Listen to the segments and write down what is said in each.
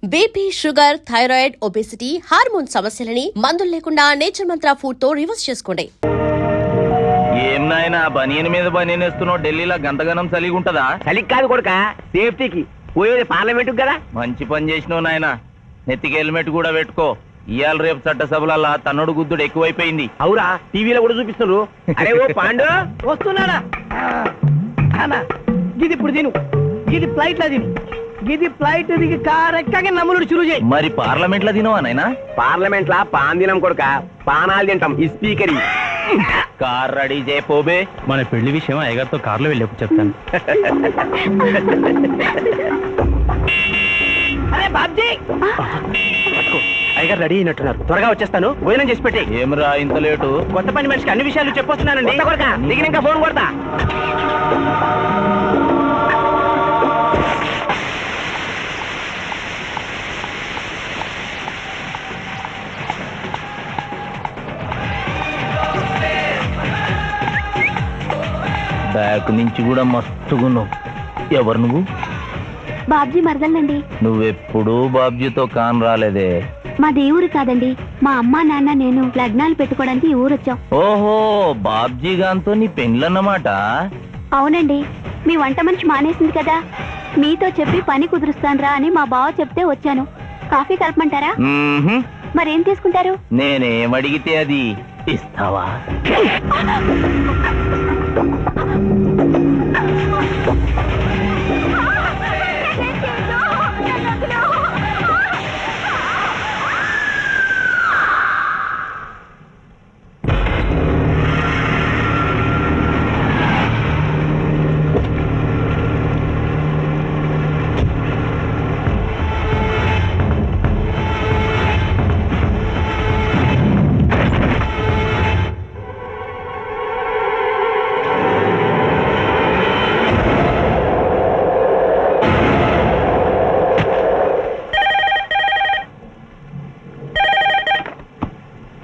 BP, sugar, thyroid, obesity, hormone సమస్యలని మందులు లేకుండా నేచర్ మంత్ర ఫుడ్ తో రివర్స్ చేసుకోండి. ఏం నాయనా బనియన్ మీద బనియన్ వేస్తున్నావు? ఢిల్లీలో గంతగనం చలిగి ఉంటదా? చలికి కాదు కొడుక, సేఫ్టీకి. పోయేది పార్లమెంట్ కదా. మంచి పని చేసినావు నాయనా. నెత్తికి హెల్మెట్ కూడా పెట్టుకో. ఇవాళ రేపు చట్టసభలల్లా తన్నుడు గుద్దుడు ఎక్కువైపోయింది. అవురా, టీవీలో కూడా చూపిస్తున్నారు. అరే ఓ పాండు వస్తున్నాడా? గిది ఇప్పుడు తిను, గిది ఫ్లైట్ లా తిను, గిది ఫ్లైట్ దిగి కారెక్కగా నమ్ములు చురు చేయి. మరి పార్లమెంట్ లో తినవా నాయనా? పార్లమెంట్ లా పాన్ తినం కొడుక, పానాలు తింటాం. ఈ స్పీకర్ కార్ రెడీ చేయపోబే. మన పెళ్లి విషయం అయ్యగారితో కార్లో వెళ్ళేప్పుడు చెప్తాను. అరే బాబ్జీ, అయ్యగారు రెడీ అయినట్టున్నారు. త్వరగా వచ్చేస్తాను, భోజనం చేసి పెట్టి. ఏమరా ఇంత లేటు? కొత్త పని మనిషికి అన్ని విషయాలు చెప్పొస్తున్నానండి. దిగినాక ఫోన్ కొడతా. బ్యాక్ నుంచి కూడా మస్తుగున్నావు. ఎవరు నువ్వు? బాబ్జీ మరదలండి. నువ్వెప్పుడు బాబ్జీతో కాన్ రాలేదే. మా దేవురు కాదండి, మా అమ్మా నాన్న నేను లగ్నాలు పెట్టుకోవడానికి ఈ ఊరొచ్చాం. ఓహో, బాబ్జీ గాంతో నీ పెండ్లన్నమాట. అవునండి, మీ వంట మనిషి మానేసింది కదా, మీతో చెప్పి పని కుదురుస్తాన్రా అని మా బావ చెప్తే వచ్చాను. కాఫీ కలపమంటారా? మరేం తీసుకుంటారు? నేనేం అడిగితే అది ఇస్తావా?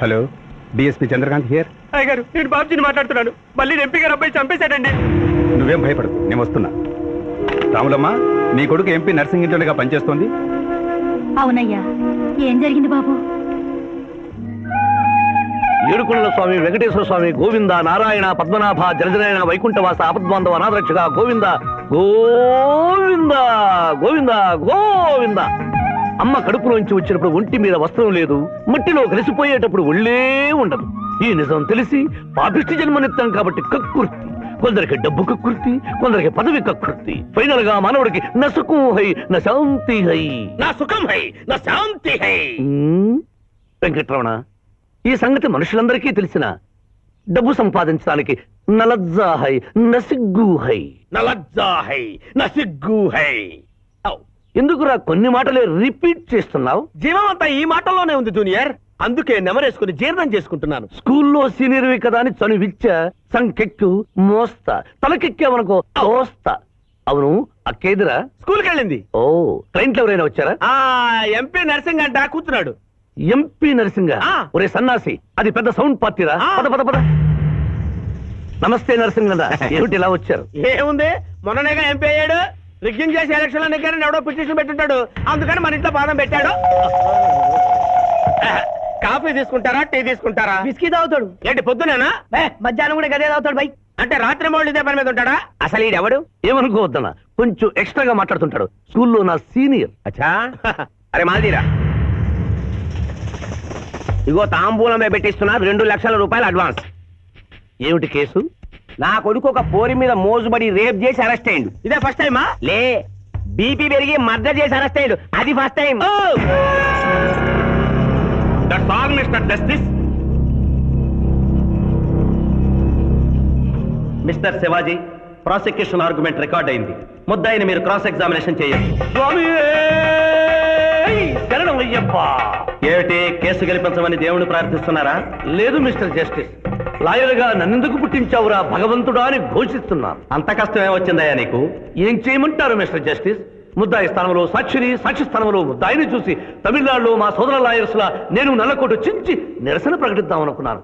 Hello, DSP Chandrakant here. అయ్యగారు, నేను బాబ్జీని మాట్లాడుతున్నాను. మళ్ళీ ఎంపీ గారు అబ్బాయి చంపేశాడండి. నువ్వేం భయపడదు, నేను వస్తున్నా. రాములమ్మ, నీ కొడుకు ఎంపీ నర్సింగ్ ఇంటర్గా పనిచేస్తోంది. అవునయ్యా, ఏం జరిగింది బాబు? ఏడుకొండల స్వామి, వెంకటేశ్వర స్వామి, గోవింద, నారాయణ, పద్మనాభ, జలజనాయన, వైకుంఠవాస, ఆపద్బాంధవ, అనాథరక్షక, గోవింద గోవింద గోవింద గోవింద. అమ్మ కడుపులోంచి వచ్చినప్పుడు ఒంటి మీద వస్త్రం లేదు, మట్టిలో కలిసిపోయేటప్పుడు ఒళ్ళే ఉండదు. ఈ నిజం తెలిసి పాపిష్టి జన్మనిత్తాం కాబట్టి కక్కుర్తి. కొందరికి డబ్బు కక్కుర్తి, కొందరికి పదవి కక్కుర్తి. ఫైనల్ గా మానవుడికి నా సుఖం హై, నా శాంతి హై. నా సుఖం హై, నా శాంతి హై. వెంకటరమణ, ఈ సంగతి మనుషులందరికీ తెలిసిన డబ్బు సంపాదించడానికి నలజ్జా హై, నసిగ్గు హై. నలజ్జా హై, నసిగ్గు హై. ఎందుకురా కొన్ని మాటలే రిపీట్ చేస్తున్నావు? జీవం అంతా ఈ మాటల్లోనే ఉంది జూనియర్, అందుకే నెమరేసుకుని జీర్ణం చేసుకుంటున్నాను. స్కూల్లో సీనియర్వి కదా అని చనువిచ్చ సంకెక్కు మోస్తా, తలకెక్కామనుకో తోస్తా. అవును, అక్కేదిరా? స్కూల్కి వెళ్ళింది. ఓ, ట్రైన్ లో ఎవరైనా వచ్చారా? ఎంపీ నర్సింగ్ అంట కూర్చున్నాడు. ఎంపీ నరసింగ? ఒరే సన్నాసి, అది పెద్ద సౌండ్ పార్టీరా. పద పద పద. నమస్తే నరసింగ, ఏమిటి ఇలా వచ్చారు? ఏముంది, మొన్ననేగా ఎంపీ అయ్యాడు. రిగ్గింగ్ చేసి ఎలక్షన్ లో నెగ్గారని ఎవడో పిటిషన్ పెట్టుంటాడు, అందుకని మన ఇంట్లో పాదం పెట్టాడు. కాఫీ తీసుకుంటారా, టీ తీసుకుంటారా? బిస్కీ తాగుతాడు. ఏంటి పొద్దునేనా? మధ్యాహ్నం కూడా గదే తాగుతాడు బై. అంటే రాత్రి మౌళ్ళు ఇదే పని మీద ఉంటాడా? అసలు ఈడెవడు? ఏమనుకోవద్దన్నా, కొంచెం ఎక్స్ట్రాగా మాట్లాడుతుంటాడు. స్కూల్లో నా సీనియర్. అచ్చా, అరే మాదిరా, ఇగో తాంబూలమే పెట్టిస్తున్నా, 2 లక్షల రూపాయలు అడ్వాన్స్. ఏమిటి కేసు? నా కొడుకు ఒక పోరి మీద మోజుబడి రేప్ చేసి అరెస్ట్ అయ్యిండు. ఇదే ఫస్ట్ టైమా? లే, బీపీ పెరిగి మర్డర్ చేసి అరెస్ట్ అయ్యిండు, అది first time. That's all mister justice. Mister Shivaji, prosecution argument record అయింది. ముద్దాయిని మీరు క్రాస్ ఎగ్జామినేషన్ చేయొచ్చు. శరణం అయ్యప్పా. ఏమిటి, కేసు గెలిపించమని దేవుని ప్రార్థిస్తున్నారా? లేదు మిస్టర్ జస్టిస్, లాయర్గా నన్నెందుకు పుట్టించావురా భగవంతుడా అని ఘోషిస్తున్నాను. అంత కష్టం ఏమొచ్చిందయ్యా నీకు? ఏం చేయమంటారు మిస్టర్ జస్టిస్? ముద్దాయి స్థానంలో సాక్షిని, సాక్షి స్థానంలో ముద్దాయిని చూసి తమిళనాడులో మా సోదర లాయర్స్ లా నేను నల్లకోటు చించి నిరసన ప్రకటిద్దామనుకున్నాను.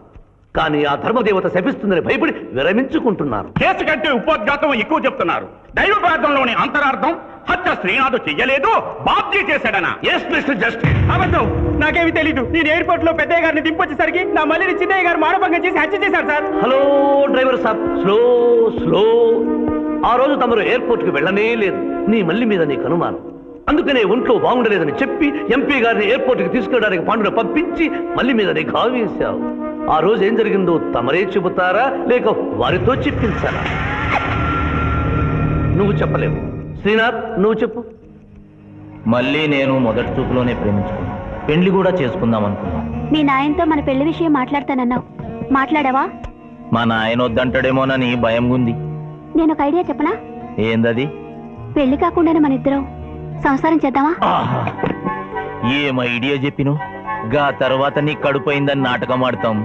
కానీ ఆ ధర్మదేవత శపిస్తుందని భయపడి విరమించుకుంటున్నాను. కేసు కంటే ఉపోద్ఘాతం ఎక్కువ చెప్తున్నారు. దైవ ప్రార్థనలోని అంతరార్థం హత్య శ్రీనాథ్ చెయ్యలేదు, బాబ్జీ చేశాడనా? Yes mister justice. అబద్ధం, నాకేమి తెలీదు. నేను ఎయిర్పోర్ట్ లో పెద్దయ్య గారిని దింపొచ్చేసరికి నా మళ్ళీ చిన్నయ్య గారు మానభంగం చేసి హత్య చేశారు సార్. హలో డ్రైవర్ సాబ్, స్లో స్లో. ఆ రోజు తమరు ఎయిర్పోర్ట్ కి వెళ్ళనే లేదు. నీ మల్లి మీద నీకు అనుమానం, అందుకనే ఒంట్లో బాగుండలేదని చెప్పి ఎంపీ గారిని ఎయిర్పోర్ట్ కి తీసుకెళ్ళడానికి పాండును పంపించి మల్లి మీద నీకు ఆవేశావు. ఆ రోజు ఏం జరిగిందో తమరే చెబుతారా లేక వారితో చెప్పించారా? నువ్వు చెప్పలేవు. శ్రీనాథ్, నువ్వు చెప్పు. మళ్ళీ నేను మొదటి చూపులోనే ప్రేమించుకున్నాను, పెళ్లి కూడా చేసుకుందాం అనుకున్నాను. మీ నాయనతో మన పెళ్లి విషయం మాట్లాడతానన్నావు, మాట్లాడావా? మా నాయన వద్దంటాడేమోనని భయం ఉంది. నేను ఒక ఐడియా చెప్పనా? ఏందది? పెళ్లి కాకుండానే మన ఇద్దరం సంసారం చేద్దామా? ఆహా, ఏం ఐడియా చెప్పిను. గా తర్వాత నీ కడుపోయిందని నాటకం ఆడతాం.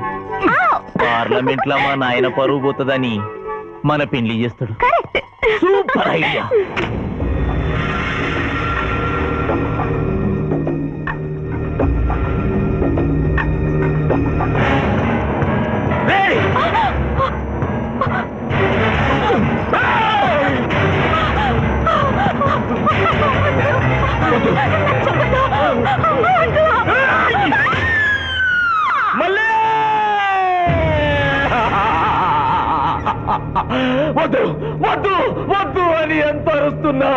పార్లమెంట్ లో మా నాయన పరువు పోతుందని మన పెళ్లి చేస్తాడు. కరెక్ట్. Super idea. వద్దు వద్దు వద్దు అని ఎంత అరుస్తున్నా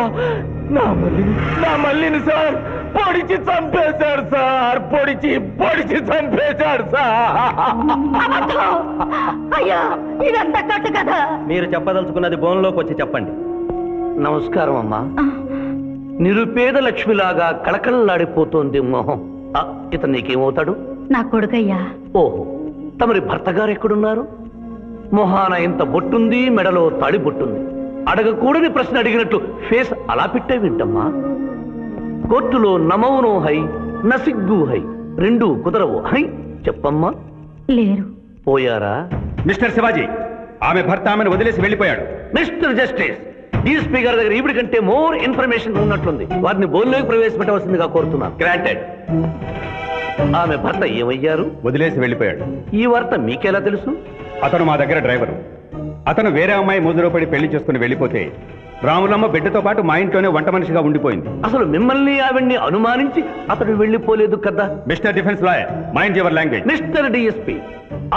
నా మల్లిని సార్ పొడిచి చంపేశాడు సార్. పొడిచి చంపేశాడు సార్. అయ్యో, ఇదంతా కట్టు కదా. మీరు చెప్పదలుచుకున్నది బోన్లోకి వచ్చి చెప్పండి. నమస్కారం అమ్మా. నిరుపేద లక్ష్మిలాగా కళకళలాడిపోతోంది మొహం. ఇతను నీకేమవుతాడు? నా కొడుకయ్యా. ఓహో, తమరి భర్త గారు ఎక్కడున్నారు? మొహాన ఇంత బొట్టుంది, మెడలో తాడి బొట్టుంది. అడగకూడని ప్రశ్న అడిగినట్లు ఫేస్ అలా పెట్టే వింటమ్మా. కోర్టులో నమౌనో హై, నసిగ్గు హై, రెండూ కుదరవు హై. చెప్పమ్మా. లేరు. పోయారా? మిస్టర్ శివాజీ, ఆమె భర్త ఆమెను వదిలేసి వెళ్ళిపోయాడు. మిస్టర్ జస్టిస్, డీఎస్పీ గారి దగ్గర ఈవిడి కంటే మోర్ ఇన్ఫర్మేషన్ ఉన్నట్లుంది. వారిని బోల్లోకి ప్రవేశపెట్టవలసిందిగా కోరుతున్నాను. గ్రాంటెడ్. ఆమె భర్త ఏమయ్యారు? వదిలేసి వెళ్ళిపోయాడు. ఈ వార్త మీకెలా తెలుసు? అతను మా దగ్గర డ్రైవరు. అతను వేరే అమ్మాయి ముద్దులో పడి పెళ్లి చేసుకుని వెళ్ళిపోతే రాములమ్మ బిడ్డతో పాటు మా ఇంట్లోనే వంట మనిషిగా ఉండిపోయింది. అసలు మిమ్మల్ని ఆవిడ్ని అనుమానించి అతడు వెళ్ళిపోలేదు కదా? Mister defence lawyer, mind your language. Mister DSP,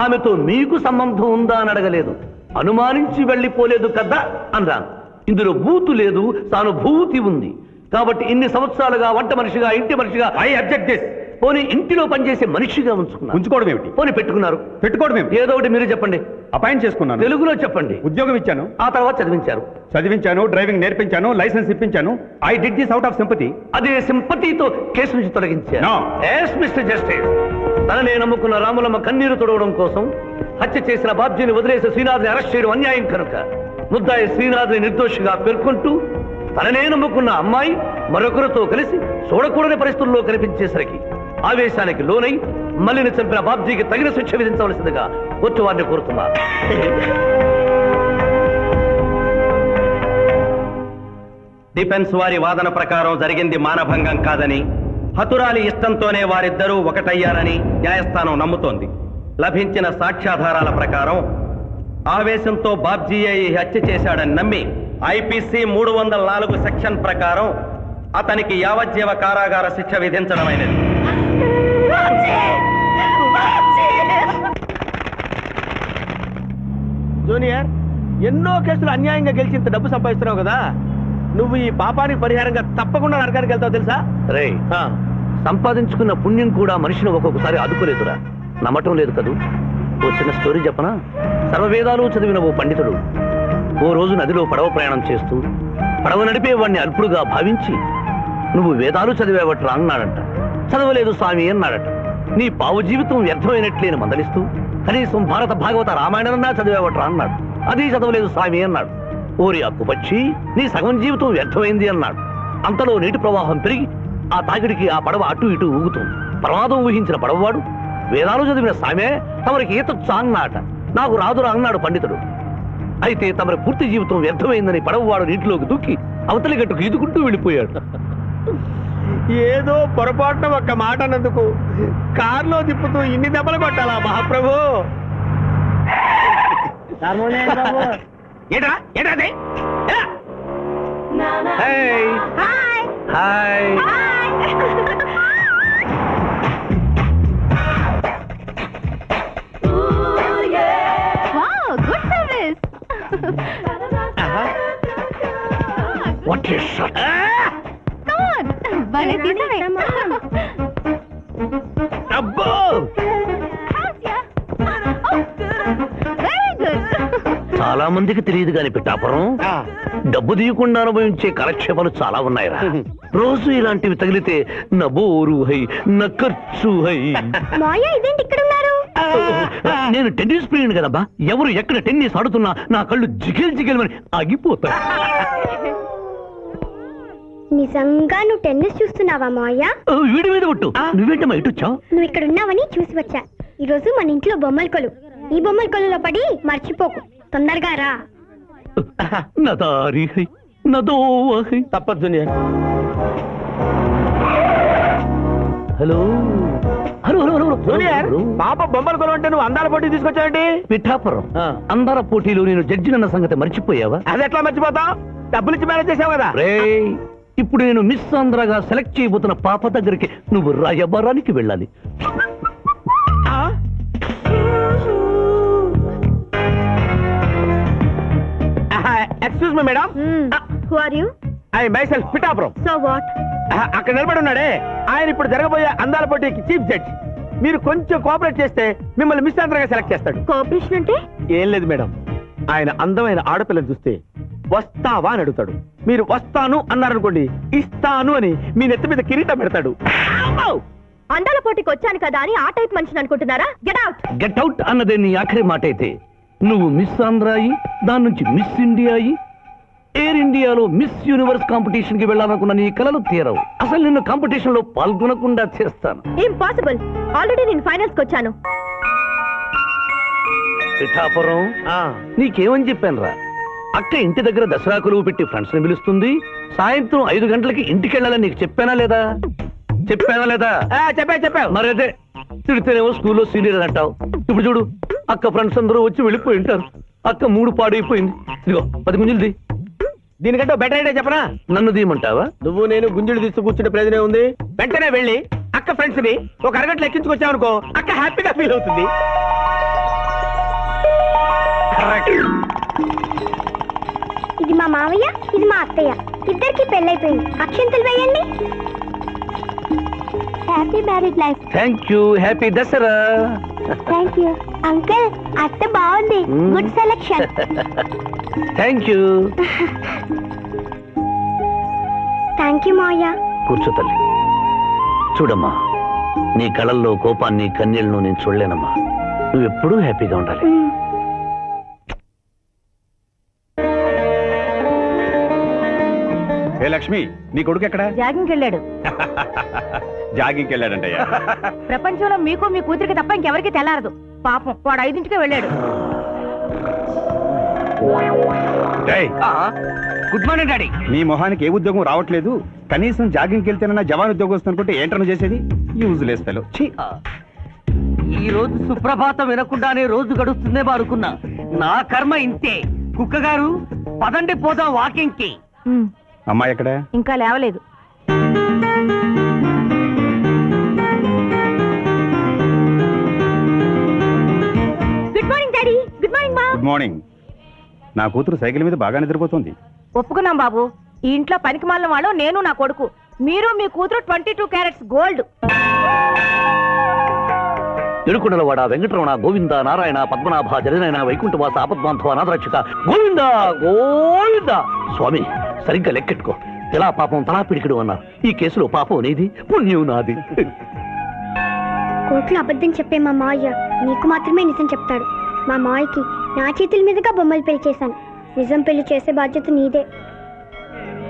ఆమెతో మీకు సంబంధం ఉందా అని అడగలేదు, అనుమానించి వెళ్ళిపోలేదు కదా అన్నాను. ఇందులో బూతు లేదు, సానుభూతి ఉంది. కాబట్టి ఇన్ని సంవత్సరాలుగా వంట మనిషిగా, ఇంటి మనిషిగా, ఐ అబ్జెక్ట్ దిస్. పోనీ ఇంటిలో పనిచేసే మనిషిగా ఉంచుకున్నారు. ఉంచుకోవడం ఏమిటి? పోనీ పెట్టుకున్నారు. పెట్టుకోవడం ఏమిటి? ఏదో ఒకటి మీరు చెప్పండి. అపాయింట్ చేసుకున్నాను. తెలుగులో చెప్పండి. ఉద్యోగం ఇచ్చాను. ఆ తర్వాత చదివించారు. చదివించాను, డ్రైవింగ్ నేర్పించాను, లైసెన్స్ ఇప్పించాను. I did this out of sympathy. అదే సింపతితో కేసు నుంచి తొలగించారు. No. ఎస్ మిస్టర్ జస్టిస్, తననే నమ్ముకున్న రాములమ్మ కన్నీరు తొడవడం కోసం హత్య చేసిన బాబ్జీని వదిలేసి శ్రీనాథ్ని అరెస్ట్ చేయడం అన్యాయం కనుక ముద్దాయి శ్రీనాథ్ని నిర్దోషిగా పేర్కొంటూ తననే నమ్ముకున్న అమ్మాయి మరొకరితో కలిసి చూడకూడని పరిస్థితుల్లో కనిపించేసరికి ఆవేశానికి లోనై మల్లిని చంపిన బాబ్జీకి తగిన శిక్ష విధించవలసిందిగా కోర్టు వారిని కోరుతున్నారు. డిఫెన్స్ వారి వాదన ప్రకారం జరిగింది మానభంగం కాదని, హతురాలి ఇష్టంతోనే వారిద్దరూ ఒకటయ్యారని న్యాయస్థానం నమ్ముతోంది. లభించిన సాక్ష్యాధారాల ప్రకారం ఆవేశంతో బాబ్జీయే ఈ హత్య చేశాడని నమ్మి ఐపీసీ 304 సెక్షన్ ప్రకారం అతనికి యావజ్జీవ కారాగార శిక్ష విధించడమైనది. జూనియర్, ఎన్నో కేసులు అన్యాయంగా గెలిచి ఇంత డబ్బు సంపాదిస్తున్నావు కదా, నువ్వు ఈ పాపానికి పరిహారంగా తప్పకుండా నరకానికి వెళ్తావు తెలుసా? రే, సంపాదించుకున్న పుణ్యం కూడా మనిషిని ఒక్కొక్కసారి అదుకోలేదురా. నమ్మటం లేదు కదూ. ఓ చిన్న స్టోరీ చెప్పనా? సర్వవేదాలు చదివిన ఓ పండితుడు ఓ రోజు నదిలో పడవ ప్రయాణం చేస్తూ పడవ నడిపే వాడిని అల్పుడుగా భావించి, నువ్వు వేదాలు చదివేవట్రా అన్నాడట. చదవలేదు స్వామి అన్నాడట. నీ పావు జీవితం వ్యర్థమైనట్లేని మందలిస్తూ, కనీసం భారత భాగవత రామాయణన్నా చదివేవట్రా అన్నాడు. అది చదవలేదు స్వామి అన్నాడు. ఓరి అక్కుపచ్చి, నీ సగం జీవితం వ్యర్థమైంది అన్నాడు. అంతలో నీటి ప్రవాహం పెరిగి ఆ తాకిడికి ఆ పడవ అటు ఇటు ఊగుతుంది. ప్రమాదం ఊహించిన పడవవాడు, వేదాలు చదివిన సామే తమరికి ఈతొచ్చా అన్నాట. నాకు రాదురా అన్నాడు పండితుడు. అయితే తమరి పూర్తి జీవితం వ్యర్థమైందని పడవవాడు నీటిలోకి దూకి అవతలి గట్టుకు ఈదుకుంటూ వెళ్ళిపోయాడు. ఏదో పొరపాటున ఒక్క మాట అన్నందుకు కారులో తిప్పుతూ ఇన్ని దెబ్బలు కొట్టాలా మహాప్రభు? Hi hi good service. What is shot భలే తీసావే. అబ్బో వెరీ గుడ్. చాలా మందికి తెలియదు కాని పిఠాపురం డబ్బు తీయకుండా అనుభవించే కాలక్షేపాలు చాలా ఉన్నాయిరా. రోజు ఇలాంటివి తగిలితే నా బోరు హై నా ఖర్చు హై. మాయ ఇదేంటి ఇక్కడ ఉన్నారు? నేను టెన్నిస్ ప్లేయర్ కదబ్బా. ఎవరు ఎక్కడ టెన్నిస్ ఆడుతున్నా నా కళ్ళు జిగిల్ జిగిల్ అని ఆగిపోతాయి. నిజంగా నువ్వు టెన్నిస్ చూస్తున్నావా మాయ? వీడి మీద కొట్టు. నువ్వేంటమ్మా ఇటు వచ్చావు? నువ్వు ఇక్కడ ఉన్నావని చూసి వచ్చా. ఈ రోజు మన ఇంట్లో బొమ్మల కొలు. ఈ బొమ్మల కొలులో పడి మర్చిపోకు. తొందరగా రా. నా దారి హై నా దోవ హై. తప్పదు junior. Hello hello hello hello junior, పాప బొమ్మల కొలు అంటే నువ్వు అందాల పోటీ తీసుకొచ్చావండి? పిఠాపురం అందాల పోటీలో నేను జడ్జినన్న సంగతి మర్చిపోయావా? అది ఎట్లా మర్చిపోతావు? డబ్బులు ఇచ్చి మేనేజ్ చేసావు కదా. రేయ్, ఇప్పుడు నేను మిస్ ఆంధ్రగా సెలెక్ట్ చేయబోతున్న పాప దగ్గరికి నువ్వు రాయబారానికి వెళ్ళాలి. Excuse me madam, who are you? I myself Pithapuram. So what? అక్కడ నిలబడి ఉన్నాడే ఆయన ఇప్పుడు జరగబోయే అందాల పోటీకి చీఫ్ జడ్జి. మీరు కొంచెం కోఆపరేట్ చేస్తే మిమ్మల్ని మిస్ ఆంధ్రగా సెలెక్ట్ చేస్తాడు. కోఆపరేషన్ అంటే? ఏం లేదు మేడం, ఆయన అందమైన ఆడపిల్లని చూస్తే వస్తావా అని అడుగుతాడు. మీరు వస్తాను అన్నారనుకోండి, ఇస్తాను అని మీ నెత్తి మీద కిరీటం పెడతాడు. అందాల పోటీకి వచ్చాను కదా అని ఆ టైప్ మనిషిని అనుకుంటున్నారా? Get out. గెట్ అవుట్ అన్నదే నీ ఆఖరి మాట అయితే నువ్వు మిస్ ఆంధ్ర అయి దాని నుంచి మిస్ ఇండియా అయి ఎయిర్ ఇండియాలో మిస్ యూనివర్స్ కాంపిటీషన్ కి వెళ్ళాలనుకున్న నీ కలలు తీరవు. అసలు నిన్ను కాంపిటీషన్ లో పాల్గొనకుండా చేస్తాను. ఇంపాసిబుల్. ఆల్రెడీ నేను ఫైనల్స్ కి వచ్చాను. పిఠాపురం నీకేమని చెప్పాను రా? అక్క ఇంటి దగ్గర దసరా కొలువు పెట్టి ఫ్రెండ్స్ ని పిలుస్తుంది. సాయంత్రం 5 గంటలకి ఇంటికి వెళ్ళాలని నీకు చెప్పానా లేదా? చెప్పావు. మరి అదే తిడితేనేమో స్కూల్లో సీనియర్ అంటావు. ఇప్పుడు చూడు, అక్క ఫ్రెండ్స్ అందరూ వచ్చి వెళ్ళిపోయి ఉంటారు. అక్క మూడు పాడైపోయింది. ఇదిగో 10 గుంజులు దీ. దీనికంటే బెటర్ ఐడియా చెప్పనా? నన్ను దీయమంటావా? నువ్వు నేను గుంజులు తీస్తూ కూర్చుంటే ప్రయోజనం ఉంది. వెంటనే వెళ్ళి అక్క ఫ్రెండ్స్ ని ఒక అరగంటలో ఎక్కించుకొచ్చావు అనుకో, అక్క హ్యాపీగా ఫీల్ అవుతుంది. ఇది మా మావయ్య, ఇది మా అత్తయ్య. ఇద్దరికి పెళ్ళైపోయింది. అక్షంతలు వేయండి. Happy married life. Thank you. Happy Dasara. Thank you uncle. అత్త బాగుంది. Good selection. Thank you. Thank you మావయ్య. కూర్చో తల్లి. చూడమ్మా, నీ కళల్లో కోపాన్ని కన్నీళ్లను నేను చూడలేనమ్మా. నువ్వు ఎప్పుడూ హ్యాపీగా ఉండాలి. ఏ లక్ష్మి, నీ కొడుకు ఎక్కడ? జాగింగ్కి వెళ్ళాడు. జాగింగ్కి వెళ్ళాడంటయ్యా. ప్రపంచంలో మీకు మీ కూతురికి తప్ప ఇంకెవరికి తెల్లారదు. పాపం వాడు 5ంటికే వెళ్ళాడు. Good morning daddy. నీ మొహానికి ఏ ఉద్యోగం రావట్లేదు. కనీసం జాగింగ్కి వెళ్తేనన్నా జవాన్ ఉద్యోగం వస్తుంది అనుకుంటే ఏంటన్నా చేసేది? Useless fellow. ఈ రోజు సుప్రభాతం వినకుండానే రోజు గడుస్తుందే అనుకున్నా. నా కర్మ ఇంతే. కుక్క గారు పదండి పోదాం వాకింగ్ కి. అమ్మాయి ఎక్కడ? ఇంకా లేవలేదు. Good morning daddy. Good morning మా. Good morning. నా కూతురు సైకిల్ మీద బాగా నిద్రపోతుంది. ఒప్పుకున్నాం బాబు. ఈ ఇంట్లో పనికి మాలిన వాళ్ళు నేను, నా కొడుకు. మీరు మీ కూతురు 22 క్యారెట్స్ గోల్డ్. తిరుకుడలవాడ వెంకటరమణ గోవింద నారాయణ పద్మనాభ జలనయన వైకుంఠవాస ఆపద్బాంధవ అనాథరక్షక గోవింద గోవింద. స్వామి, సరిగ్గా లెక్కెట్టుకో. ఇలా పాపం తలా పిడికిడు అన్నారు. ఈ కేసులో పాపం నీది, పుణ్యం నాది. కోర్టులో అబద్ధం చెప్పే మా మావయ్య నీకు మాత్రమే నిజం చెప్తాడు. మా మావయ్యకి నా చేతుల మీదుగా బొమ్మలు పెళ్లి చేశాను. నిజం పెళ్లి చేసే బాధ్యత నీదే.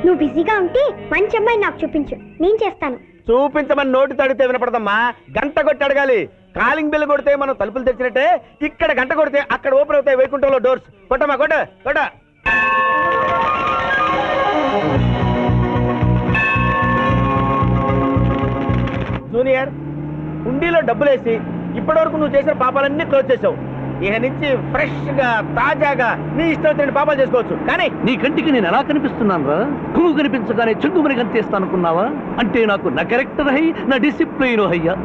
నువ్వు బిజీగా ఉంటే మంచి అమ్మాయి నాకు చూపించు, నేను చేస్తాను. చూపించమని నోటి తడితే వినపడదమ్మా. గంట కొట్టి అడగాలి. కాలింగ్ బిల్ కొడితే మనం తలుపులు తెచ్చినట్టే ఇక్కడ గంట కొడితే అక్కడ ఓపెన్ అవుతాయి వైకుంఠంలో డోర్స్. కొట్టమ్మా, కొట్ట కొట్ట. జూనియర్, హుండీలో డబ్బులేసి ఇప్పటి వరకు నువ్వు చేసిన పాపాలన్నీ క్లోజ్ చేసావు. ఇక నుంచి ఫ్రెష్ గా తాజాగా నీ ఇష్టం వచ్చిన పాపాలు చేసుకోవచ్చు కానీ నీ కంటికి నేను ఎలా కనిపిస్తున్నాను రా? పువ్వు కనిపించగానే చెంగుమని కనిపిస్తాను అనుకున్నావా? అంటే నాకు నా క్యారెక్టర్ హై, నా డిసిప్లైన్ హయ్యా.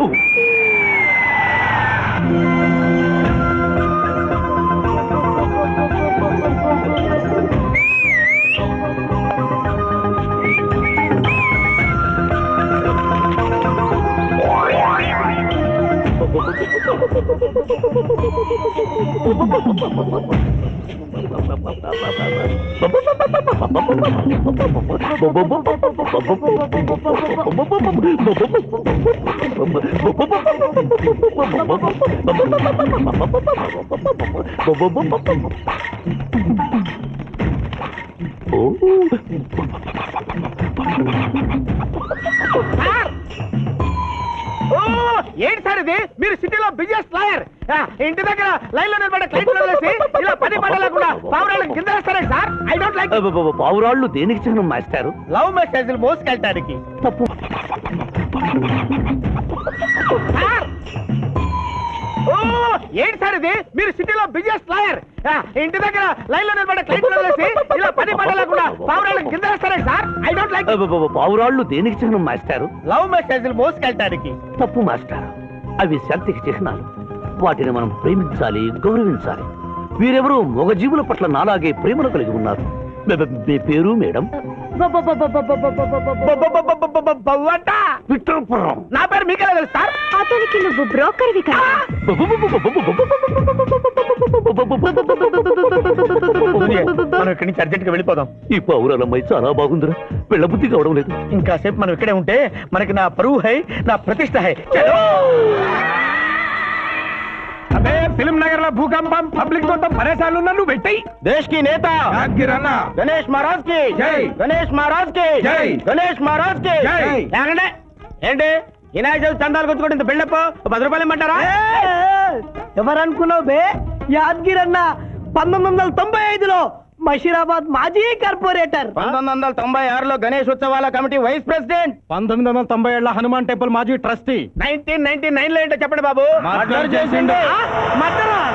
ఏంటి సార్ ఇది? మీరు సిటీలో బిజినెస్ లాయర్, ఇంటి దగ్గర లైన్ లో నిలబడే క్లయింట్లు వదిలేసి ఇలా పని పడ లేకుండా పావురాళ్ళకి కింద వేస్తారే సార్. I don't like. పావురాళ్ళు దేనికి చిహ్నం మాస్టారు? లవ్ మెసేజ్లు మోసుకెళ్ళటానికి. తప్పు. ఏంటి సార్ ఇది? మీరు సిటీలో బిజినెస్ లాయర్, ఇంటి దగ్గర లైన్ లో నిలబడే క్లయింట్లు వదిలేసి ఇలా పని పడ లేకుండా పావురాళ్ళకి కింద వేస్తారే సార్. I don't like. పావురాళ్ళు దేనికి చిహ్నం మాస్టారు? లవ్ మెసేజ్లు మోసుకెళ్ళటానికి. తప్పు మాస్టారు. అవి శాంతికి చిహ్నాలు. వాటిని మనం ప్రేమించాలి, గౌరవించాలి. వీరెవరూ మొగజీవుల పట్ల నాలాగే ప్రేమను కలిగి ఉన్నారు. మీ పేరు మేడం? విక్రమపురం. నా పేరు మీకెలా తెలుసు సార్? అతనికి నువ్వు బ్రోకర్వి కదా. మనం ఇక్కడి నుంచి అర్జెంట్ గా వెళ్ళిపోదాం. ఈ పావురాలమ్మాయి చాలా బాగుందిరా. వెళ్ళబుద్ధి కావడం లేదు. ఇంకాసేపు మనం ఇక్కడే ఉంటే మనకి నా పరువు హై, నా ప్రతిష్ట హై. చలో. అబే ఫిల్మ్ నగర్ లో భూకంపం, పబ్లిక్ మొత్తం పరేషాన్లు ఉన్నా నువ్వు పెట్టాయి. దేశ్ కి నేత గణేష్ మహారాజ్ కి జై. గణేష్ మహారాజ్ కి జై. గణేష్ మహారాజ్ కి జై. ఏమండే? ఏంటి వినాయక చవితి చందాలు కొట్టుకుంటే ఇంత బిల్డప్? 10 రూపాయలు ఇమ్మంటారా? ఎవరనుకున్నావు బే? యాద్గిరన్న 1995లో మషీరాబాద్ మాజీ కార్పొరేటర్. 1996లో గణేష్ ఉత్సవాల committee vice president. 1997 Hanuman temple మాజీ ట్రస్టీ. 1999 లో ఏంటో చెప్పండి బాబు. మర్డర్ చేసిండు. మర్డరా?